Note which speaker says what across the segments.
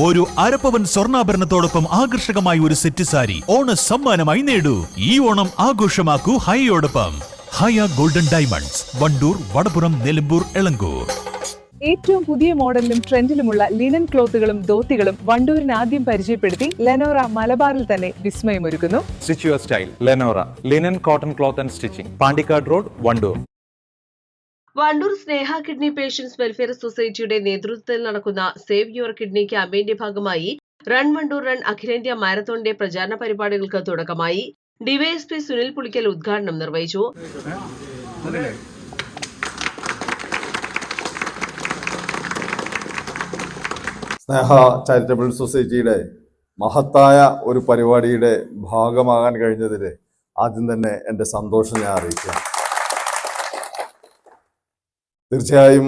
Speaker 1: ഒരു അരപ്പവൻ സ്വർണ്ണാഭരണത്തോടൊപ്പം ആകർഷകമായ ഒരു സെറ്റ് സാരി ഓണ സമ്മാനമായി നേടൂ. ഈ ഓണം ആഘോഷമാക്കൂ ഹൈയോടൊപ്പം. ഹയ ഗോൾഡൻ ഡയമണ്ട്സ്, വണ്ടൂർ, വടപുറം, നിലമ്പൂർ, എളങ്കൂർ.
Speaker 2: ഏറ്റവും പുതിയ മോഡലിലും ട്രെൻഡിലുമുള്ള ലിനൻ ക്ലോത്തുകളും ധോത്തികളും വണ്ടൂരിന് ആദ്യം പരിചയപ്പെടുത്തി ലെനോറ മലബാറിൽ തന്നെ വിസ്മയമൊരുക്കുന്നു.
Speaker 3: Stitch your style Lenora linen cotton cloth and stitching, Pandikkad road, Wandoor.
Speaker 4: Wandoor Sneha kidney patients welfare സൊസൈറ്റിയുടെ നേതൃത്വത്തിൽ നടക്കുന്ന സേവ് യുവർ കിഡ്നി ക്യാമ്പയിന്റെ ഭാഗമായി റൺ വണ്ടൂർ റൺ അഖിലേന്ത്യാ മാരത്തോണിന്റെ പ്രചാരണ പരിപാടികൾക്ക് തുടക്കമായി. ഡിവൈഎസ്പി സുനിൽ പുളിക്കൽ ഉദ്ഘാടനം നിർവഹിച്ചു.
Speaker 5: സ്നേഹ ചാരിറ്റബിൾ സൊസൈറ്റിയുടെ മഹത്തായ ഒരു പരിപാടിയുടെ ഭാഗമാകാൻ കഴിഞ്ഞതിൽ ആദ്യം തന്നെ എൻ്റെ സന്തോഷം ഞാൻ അറിയിക്കാം. തീർച്ചയായും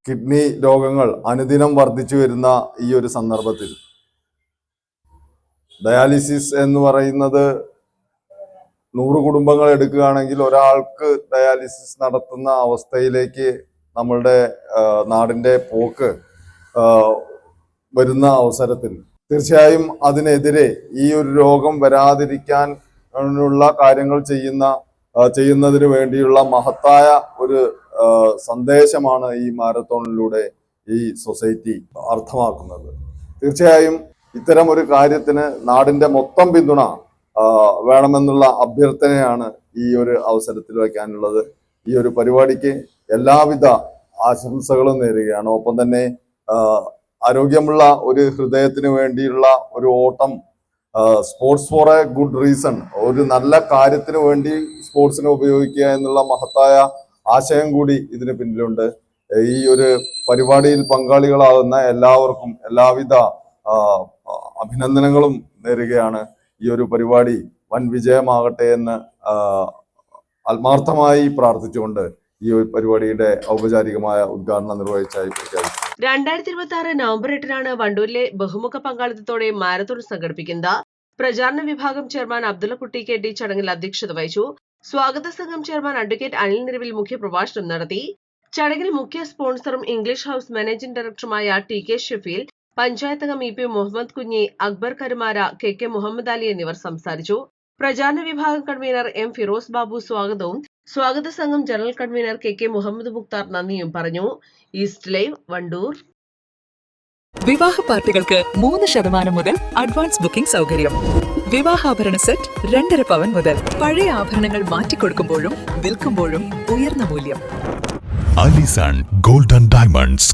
Speaker 5: കിഡ്നി രോഗങ്ങൾ അനുദിനം വർദ്ധിച്ചു വരുന്ന ഈ ഒരു സന്ദർഭത്തിൽ ഡയാലിസിസ് എന്ന് പറയുന്നത് 100 കുടുംബങ്ങൾ എടുക്കുകയാണെങ്കിൽ ഒരാൾക്ക് ഡയാലിസിസ് നടത്തുന്ന അവസ്ഥയിലേക്ക് നമ്മളുടെ നാടിൻ്റെ പോക്ക് വരുന്ന അവസരത്തിൽ തീർച്ചയായും അതിനെതിരെ ഈ ഒരു രോഗം വരാതിരിക്കാൻ ഉള്ള കാര്യങ്ങൾ ചെയ്യുന്നതിന് വേണ്ടിയുള്ള മഹത്തായ ഒരു സന്ദേശമാണ് ഈ മാരത്തോണിലൂടെ ഈ സൊസൈറ്റി അർത്ഥമാക്കുന്നത്. തീർച്ചയായും ഇത്തരം ഒരു കാര്യത്തിന് നാടിന്റെ മൊത്തം പിന്തുണ വേണമെന്നുള്ള അഭ്യർത്ഥനയാണ് ഈ ഒരു അവസരത്തിൽ വയ്ക്കാനുള്ളത്. ഈ ഒരു പരിപാടിക്ക് എല്ലാവിധ ആശംസകളും നേരുകയാണ്. ഒപ്പം തന്നെ ആരോഗ്യമുള്ള ഒരു ഹൃദയത്തിന് വേണ്ടിയുള്ള ഒരു ഓട്ടം, sports four A good reason, ഒരു നല്ല കാര്യത്തിന് വേണ്ടി സ്പോർട്സിനെ ഉപയോഗിക്കുക എന്നുള്ള മഹത്തായ ആശയം കൂടി ഇതിന് പിന്നിലുണ്ട്. ഈ ഒരു പരിപാടിയിൽ പങ്കാളികളാകുന്ന എല്ലാവർക്കും എല്ലാവിധ അഭിനന്ദനങ്ങളും നേരുകയാണ്. ഈ ഒരു പരിപാടി വൻ വിജയമാകട്ടെ എന്ന് ആത്മാർത്ഥമായി പ്രാർത്ഥിച്ചുകൊണ്ട് ഈ പരിപാടിയുടെ ഔപചാരികമായ ഉദ്ഘാടനം നിർവഹിച്ചായി പ്രഖ്യാപിച്ചു.
Speaker 4: 2026 നവംബർ 8 വണ്ടൂരിലെ ബഹുമുഖ പങ്കാളിത്തത്തോടെ മാരത്തോൺ സംഘടിപ്പിക്കുന്നത്. പ്രചാരണ വിഭാഗം ചെയർമാൻ അബ്ദുള്ളക്കുട്ടി KD ചടങ്ങിൽ അധ്യക്ഷത വഹിച്ചു. സ്വാഗത സംഘം ചെയർമാൻ അഡ്വക്കേറ്റ് അനിൽ നിരവിൽ മുഖ്യപ്രഭാഷണം നടത്തി. ചടങ്ങിൽ മുഖ്യ സ്പോൺസറും ഇംഗ്ലീഷ് ഹൌസ് മാനേജിംഗ് ഡയറക്ടറുമായ TK ഷഫീൽ, പഞ്ചായത്ത് അംഗം EP മുഹമ്മദ് കുഞ്ഞി, അക്ബർ കരുമാര, KK മുഹമ്മദ് അലി എന്നിവർ സംസാരിച്ചു. പ്രചാരണ വിഭാഗം കൺവീനർ M ഫിറോസ് ബാബു സ്വാഗതവും സ്വാഗത സംഘം general convener KK Muhammad Mukhtar നന്ദിയും പറഞ്ഞു. East Live, Wandoor.
Speaker 6: വിവാഹ പാർട്ടികൾക്ക് 3% മുതൽ അഡ്വാൻസ് ബുക്കിംഗ് സൗകര്യം. വിവാഹാഭരണ സെറ്റ് 2.5 പവൻ മുതൽ. പഴയ ആഭരണങ്ങൾ മാറ്റിക്കൊടുക്കുമ്പോഴും വിൽക്കുമ്പോഴും ഉയർന്ന മൂല്യം.
Speaker 1: Allison golden diamonds,